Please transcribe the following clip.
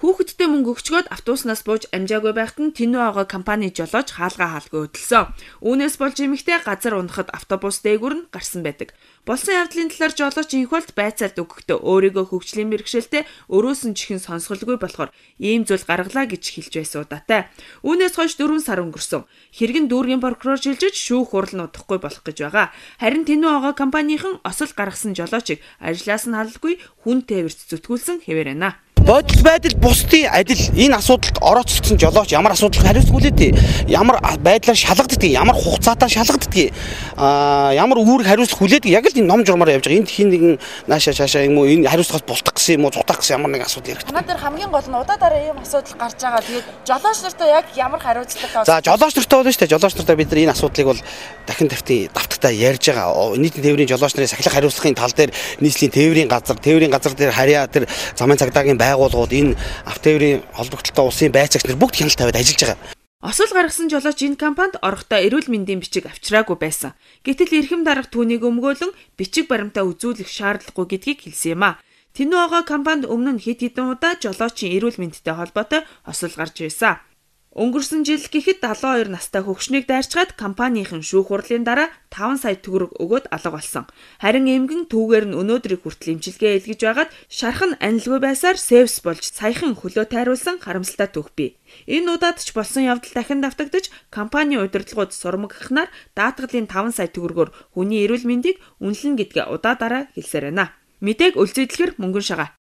Хүүхэдтэй мөнгө өгчгөөд автобуснаас бууж амжаагүй байхад нь Тинүү ага компани жолооч хаалгаа хаалгүй хөдөлсөн. Үүнээс болж эмэгтэй газар унахад автобус дээгүр нь гарсан байдаг. Болсон явдлын талаар жолооч инхвалт байцаалд өгөхдөө өөрийгөө хөгжлийн бэрхшээлтэй өрөөс нь чихэн сонсголгүй болохоор ийм зүйл гаргалаа гэж хэлж байсан удаатай. Үүнээс хойш 4 сар өнгөрсөн. Хэргэн дүүргийн прокурор шилжиж шүүх хурал нь удахгүй болох гэж байгаа. Харин Тинүү ага компанийн осол гаргасан жолоочийг ажлаас нь халалгүй хүн тээвэрт зүтгүүлсэн хэвээр байна. Бодол байдал бусдын адил энэ асуудалд орооцолсон жолооч ямар асуудал хариуцгүй лээ. Ямар байдлаар шалгагддаг, ямар хугацаатай шалгагддаг, ямар үүрэг хариуцлах хүлээдэг яг л энэ ном журмаар явж байгаа. Энд хин нэгэн наашаа цаашаа юм уу энэ хариуцлагаас бултах гэсэн юм уу зутах гэсэн ямар нэг асуудал яригддаг. Танаа дээр хамгийн гол нь удаа дараа ийм асуудал гарч байгаа. Тэгээд жолооч нартай яг ямар хариуцлага. За жолооч нартай болно шүү дээ. Жолооч нартай бид нар энэ асуудлыг бол дахин давтагтаа ярьж байгаа. Нийтийн тээврийн жолооч нарын сахилах хариуцлагын тал дээр нийслэлийн тээврийн газар дээр харьяа тэр замын цагдаагийн байгууллагууд энэ автотээврийн холбогдлолтой улсын байцаагч нар бүгд хяналт тавиад ажиллаж байгаа. Осол гаргасан жолооч энэ кампанид орохдоо эрүүл мэндийн бичиг авчираагүй байсан. Гэтэл эрхэм дарга түүнийг өмгөөлөн бичиг баримтаа үзүүлэх шаардлагагүй гэдгийг хэлсэн юм а. Тинүү ага кампанид өмнө нь хэд хэдэн удаа жолоочийн эрүүл мэндтэй холбоотой осол гарч байсан. Өнгөрсөн жил гэхэд 72 настай хөгшнийг дайрчгаад компанийн шүүх хурлын дараа 5 сая төгрөг өгөөд алга болсон. Харин эмгэн түүгээр нь өнөөдрийг хүртэл имчилгээ илгэж байгаад шархан анилгүй байсаар севс болж саяхан хөлөө тайруулсан харамсалтай түүх бий. Энэ удаад ч болсон явдал дахин давтагдаж компанийн удирдлагууд сурмагхнаар даатгалын 5 сая төгрөгөөр хүний эрүүл мэндийг үнэлнэ гэдгээ удаа дараа хэлсээр байна. Мэдээг Үлзийдлэхэр Мөнгөн Шагаа.